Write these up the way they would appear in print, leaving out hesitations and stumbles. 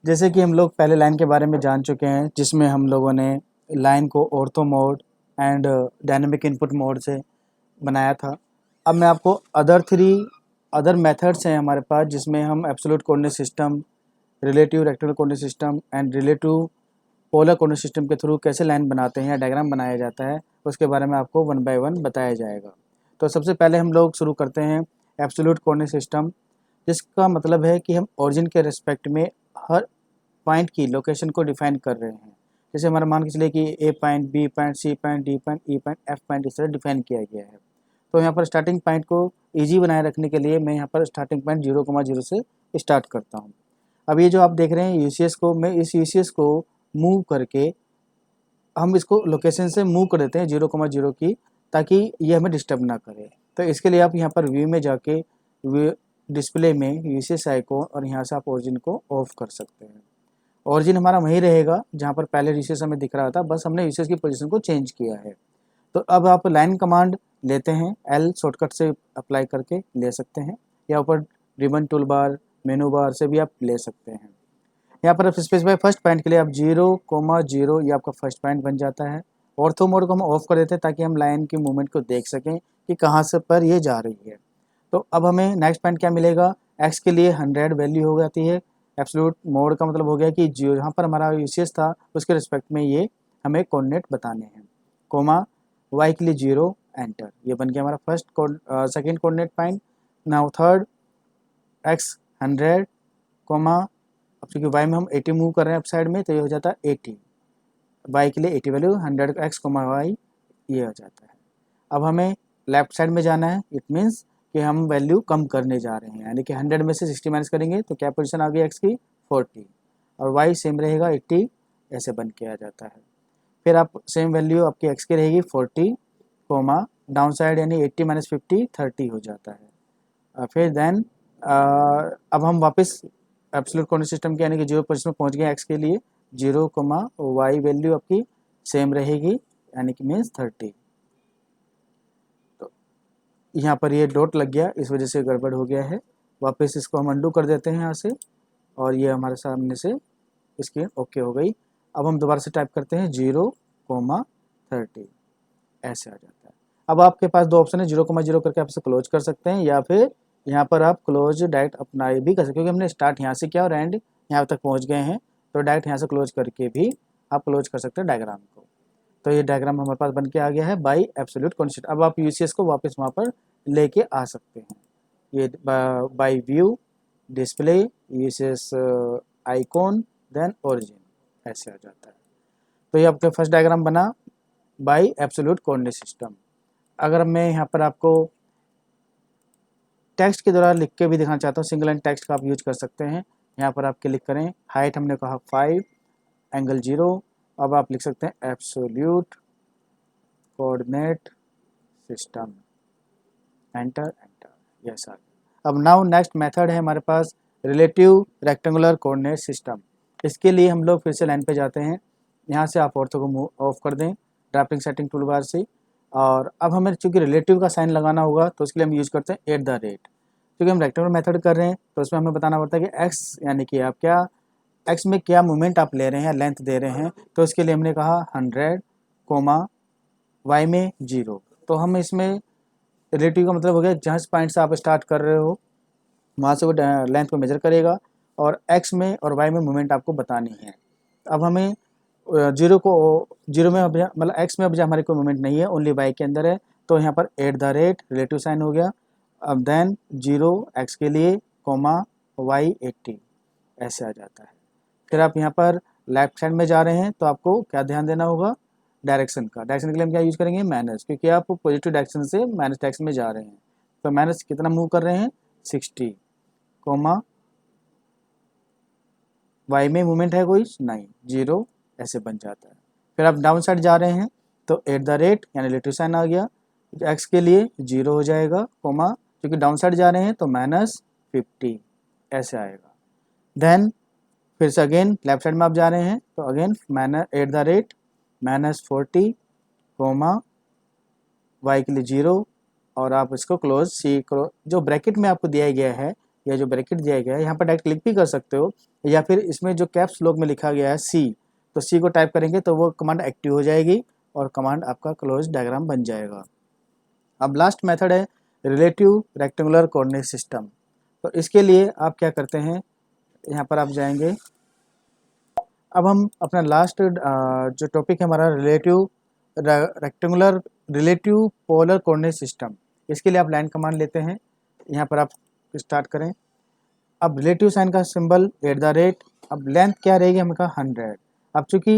जैसे कि हम लोग पहले लाइन के बारे में जान चुके हैं, जिसमें हम लोगों ने लाइन को ortho mode and dynamic input mode से बनाया था। अब मैं आपको अदर मेथड्स हैं हमारे पास, जिसमें हम absolute coordinate system, relative rectangular coordinate system and relative polar coordinate system के थ्रू कैसे लाइन बनाते हैं या डायग्राम बनाया जाता है, उसके बारे में आपको वन बाय वन बताया जाएगा। तो सबसे पहले हम लोग शुरू करते हैं एब्सोल्यूट कोऑर्डिनेट सिस्टम, जिसका मतलब है कि हम ओरिजिन के रिस्पेक्ट में हर पॉइंट की लोकेशन को डिफाइन कर रहे हैं। जैसे हमारा मान के चलिए कि A point, B point, C point, D point, E point, F point इस तरह डिफाइन किया गया है। तो यहाँ पर स्टार्टिंग पॉइंट को ईजी बनाए रखने के लिए मैं यहाँ पर स्टार्टिंग पॉइंट 0,0 से स्टार्ट करता हूँ। अब ये जो आप देख रहे हैं यूसीएस को, मैं इस यूसीएस को मूव करके हम इसको लोकेशन से मूव कर देते हैं 0,0 की, ताकि ये हमें डिस्टर्ब ना करे। तो इसके लिए आप यहाँ पर व्यू में जाके डिस्प्ले में यूसीएस आइकॉन और यहाँ से आप ओरिजिन को ऑफ कर सकते हैं। ओरिजिन हमारा वहीं रहेगा जहाँ पर पहले यूसीएस हमें दिख रहा था, बस हमने यूसीएस की पोजीशन को चेंज किया है। तो अब आप लाइन कमांड लेते हैं, एल शॉर्टकट से अप्लाई करके ले सकते हैं, या ऊपर रिबन टूल बार, मेनू बार से भी आप ले सकते हैं। यहाँ पर आप स्पेसिफाई फर्स्ट पॉइंट के लिए आप 0,0 ये आपका फर्स्ट पॉइंट बन जाता है। ऑर्थो मोड को हम ऑफ कर देते हैं ताकि हम लाइन की मूवमेंट को देख सकें कि कहाँ से पर ये जा रही है। तो अब हमें नेक्स्ट पॉइंट क्या मिलेगा, एक्स के लिए 100 वैल्यू हो जाती है। एब्सोल्यूट मोड का मतलब हो गया कि जो यहाँ पर हमारा यूसीएस था उसके रिस्पेक्ट में ये हमें कोऑर्डिनेट बताने हैं। कोमा वाई के लिए 0, एंटर, ये बन गया हमारा first second coordinate point. Now third X 100, comma, अब चूँकि वाई में हम 80 मूव कर रहे हैं अप साइड में, तो ये हो जाता है 80, वाई के लिए 80 वैल्यू 100 एक्स कोमा वाई, ये हो जाता है। अब हमें लेफ्ट साइड में जाना है, इट मीन्स कि हम वैल्यू कम करने जा रहे हैं, यानी कि 100 में से 60 माइनस करेंगे तो क्या पोजीशन आ गई एक्स की 40, और वाई सेम रहेगा 80, ऐसे बन के आ जाता है। फिर आप सेम वैल्यू आपकी एक्स की रहेगी 40, कोमा डाउन साइड यानी 80 माइनस 50 30 हो जाता है। फिर देन अब हम वापस एब्सोल्यूट कोऑर्डिनेट सिस्टम के यानी कि 0 पोजीशन में पहुंच गए एक्स के लिए, 0, वाई वैल्यू आपकी सेम रहेगी यानी कि मीन्स 30। तो यहाँ पर ये डॉट लग गया, इस वजह से गड़बड़ हो गया है। वापस इसको हम अंडू कर देते हैं यहाँ से, और ये हमारे सामने से इसकी ओके हो गई। अब हम दोबारा से टाइप करते हैं 0,30, ऐसे आ जाता है। अब आपके पास दो ऑप्शन है, 0,0 करके आप इसे क्लोज कर सकते हैं, या फिर यहाँ पर आप क्लोज डायरेक्ट अपना ये भी कर सकते हैं, क्योंकि हमने स्टार्ट यहाँ से किया और एंड यहाँ तक पहुँच गए हैं, तो डायरेक्ट यहाँ से क्लोज करके भी आप क्लोज कर सकते हैं डायग्राम को। तो ये डायग्राम हमारे पास बन के आ गया है बाई एब्सोल्यूट कॉन्स्टेंट। अब आप यूसीएस को वापस वहाँ पर लेके आ सकते हैं, ये by view, display, UCS icon, then origin, ऐसे आ जाता है। तो ये आपका फर्स्ट डायग्राम बना बाई एब्सोल्यूट कोऑर्डिनेट सिस्टम। अगर मैं यहाँ पर आपको टेक्स्ट के द्वारा लिख के भी दिखाना चाहता हूँ, सिंगल लाइन टेक्स्ट का आप यूज कर सकते हैं। यहाँ पर आप क्लिक करें, हाइट हमने कहा 5, एंगल 0, अब आप लिख सकते हैं absolute coordinate system, enter enter, yes sir. अब नाउ नेक्स्ट मेथड है हमारे पास रिलेटिव रेक्टेंगुलर कोऑर्डिनेट सिस्टम। इसके लिए हम लोग फिर से लाइन पे जाते हैं, यहाँ से आप ऑर्थो को ऑफ कर दें ड्राफ्टिंग सेटिंग टूल बार से, और अब हमें चूंकि रिलेटिव का साइन लगाना होगा तो उसके लिए हम यूज करते हैं @ क्योंकि हम रेक्टेंगुलर मेथड कर रहे हैं तो उसमें हमें बताना पड़ता है कि एक्स यानी कि आप क्या एक्स में क्या मूवमेंट आप ले रहे हैं, लेंथ दे रहे हैं, तो इसके लिए हमने कहा 100, वाई में 0। तो हम इसमें रिलेटिव का मतलब हो गया जहाँ पॉइंट से आप स्टार्ट कर रहे हो वहाँ से वो लेंथ को मेजर करेगा, और एक्स में और वाई में मूवमेंट आपको बतानी है। अब हमें 0 में अब मतलब एक्स में अब हमारी कोई मूवमेंट नहीं है, ओनली वाई के अंदर है, तो यहाँ पर @ रिलेटिव साइन हो गया। अब देन 0 एक्स के लिए, वाई 80, ऐसे आ जाता है। फिर आप यहाँ पर लेफ्ट साइड में जा रहे हैं तो आपको क्या ध्यान देना होगा, डायरेक्शन का। डायरेक्शन के लिए हम क्या यूज करेंगे, माइनस, क्योंकि आप पॉजिटिव डायरेक्शन से माइनस डायरेक्शन में जा रहे हैं, तो माइनस कितना मूव कर रहे हैं 60, वाई में मूवमेंट है कोई नहीं, 0, ऐसे बन जाता है। फिर आप डाउन साइड जा रहे हैं तो @ यानी रिलेटिव साइन आ गया, एक्स के लिए 0 हो जाएगा, क्योंकि डाउन साइड जा रहे हैं तो -50, ऐसे आएगा। देन फिर से अगेन लेफ्ट साइड में आप जा रहे हैं तो अगेन -40, वाई के लिए 0, और आप इसको क्लोज जो ब्रैकेट में आपको दिया गया है या जो ब्रैकेट दिया गया है यहाँ पर डायरेक्ट क्लिक भी कर सकते हो, या फिर इसमें जो कैप्स लॉक में लिखा गया है सी, तो सी को टाइप करेंगे तो वो कमांड एक्टिव हो जाएगी और कमांड आपका क्लोज डायग्राम बन जाएगा। अब लास्ट मेथड है रिलेटिव रेक्टेंगुलर कोऑर्डिनेट सिस्टम। तो इसके लिए आप क्या करते हैं, यहाँ पर आप जाएंगे। अब हम अपना लास्ट जो टॉपिक है हमारा relative rectangular relative polar coordinate system, इसके लिए आप लाइन कमांड लेते हैं। यहाँ पर आप स्टार्ट करें। अब रिलेटिव साइन का सिंबल @ अब लेंथ क्या रहेगी हमें का 100। अब चूंकि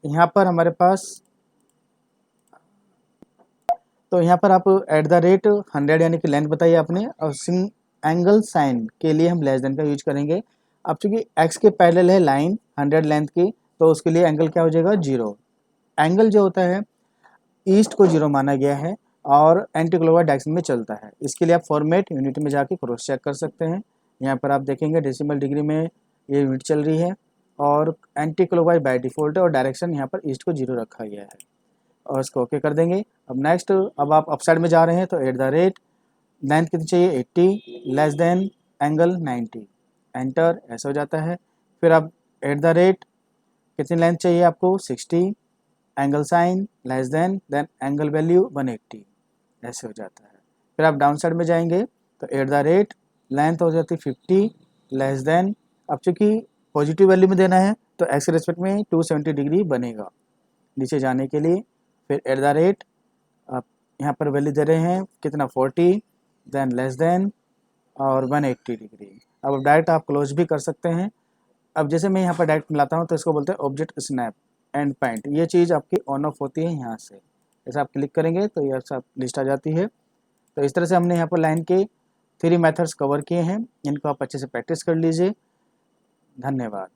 यहाँ पर हमारे पास, तो यहाँ पर आप @ 100 यानी कि लेंथ बताइए आपने, और एंगल साइन के लिए हम लेस देन का यूज करेंगे। अब चूंकि x के पैरेलल है लाइन 100 लेंथ की, तो उसके लिए एंगल क्या हो जाएगा 0। एंगल जो होता है ईस्ट को 0 माना गया है और एंटी क्लॉकवाइज डायरेक्शन में चलता है। इसके लिए आप फॉर्मेट यूनिट में जाके क्रॉस चेक कर सकते हैं। यहाँ पर आप देखेंगे डेसिमल डिग्री में ये यूनिट चल रही है और एंटी क्लॉकवाइज बाय डिफॉल्ट है और डायरेक्शन यहाँ पर ईस्ट को 0 रखा गया है और इसको ओके कर देंगे। अब नेक्स्ट, अब आप अप साइड में जा रहे हैं तो @ लेंथ कितनी चाहिए 80 लेस देन एंगल 90, एंटर, ऐसा हो जाता है। फिर अब @ कितनी लेंथ चाहिए आपको 60, angle sine less than angle value 180, ऐसे हो जाता है। फिर आप डाउन साइड में जाएंगे तो @ लेंथ हो जाती 50 लेस देन, अब चूंकि पॉजिटिव वैल्यू में देना है तो एक्स के रेस्पेक्ट में 270 डिग्री बनेगा नीचे जाने के लिए। फिर @ आप यहाँ पर वैल्यू दे रहे हैं कितना 40 देन लेस देन और 180 डिग्री। अब डायरेक्ट आप क्लोज भी कर सकते हैं। अब जैसे मैं यहाँ पर डायरेक्ट मिलाता हूँ तो इसको बोलते हैं ऑब्जेक्ट स्नैप एंड पॉइंट, ये चीज़ आपकी ऑन ऑफ होती है यहाँ से। जैसे आप क्लिक करेंगे तो ये सब लिस्ट आ जाती है। तो इस तरह से हमने यहाँ पर लाइन के 3 मेथड्स कवर किए हैं, इनको आप अच्छे से प्रैक्टिस कर लीजिए। धन्यवाद।